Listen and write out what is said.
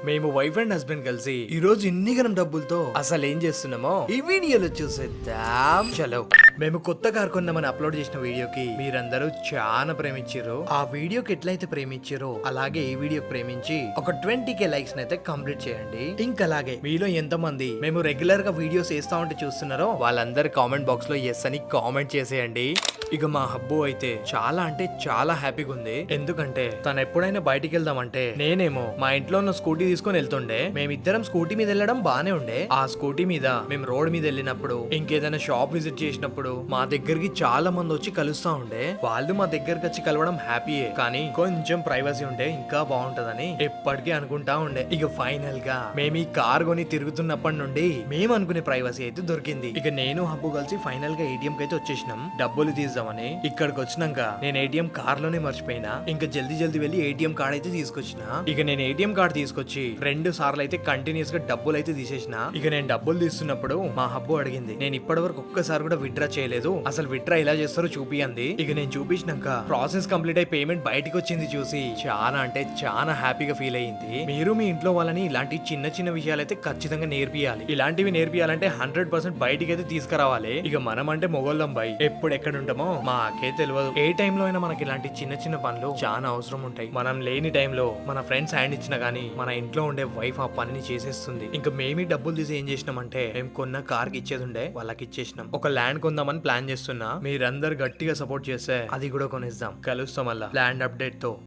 మేము wife and husband కలిసి ఈ రోజు ఇన్ని గనం డబ్బులతో అసలు ఏం చేస్తున్నామో ఈ వీడియోలో చూసేద్దాం. చలో, మేము కొత్త కార్ కొన్నామని అప్లోడ్ చేసిన వీడియోకి మీరందరూ చాలా ప్రేమించారు. ఆ వీడియోకి ఎట్లయితే ప్రేమించారో అలాగే ఈ వీడియోకి ప్రేమించి ఒక 20K లైక్స్ అయితే కంప్లీట్ చేయండి. ఇంకా అలాగే మీలో ఎంతమంది మేము రెగ్యులర్ గా వీడియోస్ వేస్తా ఉంటే చూస్తున్నారో వాళ్ళందరూ కామెంట్ బాక్స్ లో ఎస్ అని కామెంట్ చేసేయండి. ఇక మా హబ్బు అయితే చాలా అంటే చాలా హ్యాపీగా ఉంది. ఎందుకంటే తను ఎప్పుడైనా బయటికి వెళ్దామంటే నేనేమో మా ఇంట్లో ఉన్న స్కూటీ తీసుకొని వెళ్తుండే. మేమిద్దరం స్కూటీ మీద వెళ్ళడం బానే ఉండే. ఆ స్కూటీ మీద మేము రోడ్ మీద వెళ్ళినప్పుడు ఇంకేదైనా షాప్ విజిట్ చేసినప్పుడు మా దగ్గరికి చాలా మంది వచ్చి కలుస్తా ఉండే. వాళ్ళు మా దగ్గరకు వచ్చి కలవడం హ్యాపీయే, కానీ కొంచెం ప్రైవసీ ఉంటే ఇంకా బాగుంటదని ఎప్పటికీ అనుకుంటా ఉండే. ఇక ఫైనల్ గా మేము ఈ కార్ కొని తిరుగుతున్నప్పటి నుండి మేము అనుకునే ప్రైవసీ అయితే దొరికింది. ఇక నేను హబ్బు కలిసి ఫైనల్ గా ఏటీఎం కి అయితే వచ్చేసినాం డబ్బులు తీద్దామని. ఇక్కడికి వచ్చినాక నేను ఏటీఎం కార్ లోనే మర్చిపోయినా. ఇంకా జల్దీ వెళ్ళి ఏటీఎం కార్డ్ అయితే తీసుకొచ్చిన. ఇక నేను ఏటీఎం కార్డ్ తీసుకొచ్చి 2 సార్లు అయితే కంటిన్యూస్ గా డబ్బులు అయితే తీసేసిన. ఇక నేను డబ్బులు తీస్తున్నప్పుడు మా హబ్బు అడిగింది, నేను ఇప్పటి వరకు ఒక్కసారి కూడా విత్డ్రా చేయలేదు, అసలు విత్డ్రా ఎలా చేస్తారో చూపియంది. ఇక నేను చూపించినాక ప్రాసెస్ కంప్లీట్ అయి పేమెంట్ బయటకు వచ్చింది చూసి చాలా అంటే చాలా హ్యాపీగా ఫీల్ అయ్యింది. మీరు మీ ఇంట్లో వాళ్ళని ఇలాంటి చిన్న విషయాలు అయితే ఖచ్చితంగా నేర్పియాలి. ఇలాంటివి నేర్పియాలంటే 100% బయటికి అయితే తీసుకురావాలి. ఇక మనం అంటే మొగోళ్ళం బై ఎప్పుడు ఎక్కడ ఉంటామో మాకే తెలియదు. ఏ టైంలో అయినా మనకి ఇలాంటి చిన్న పనులు చాలా అవసరం ఉంటాయి. మనం లేని టైంలో మన ఫ్రెండ్స్ హ్యాండ్ ఇచ్చినా గానీ మన ఇంట్లో ఉండే వైఫ్ ఆ పనిని చేసేస్తుంది. ఇంకా మేమీ డబ్బులు తీసి ఏం చేసినామంటే మేము కొన్న కార్ కి ఇచ్చేది ఉండే వాళ్ళకి ఇచ్చేసినాం. ఒక ల్యాండ్ కొందామని ప్లాన్ చేస్తున్నా. మీరందరు గట్టిగా సపోర్ట్ చేస్తే అది కూడా కొనేద్దాం. కలుస్తాం మళ్ళా ల్యాండ్ అప్డేట్ తో.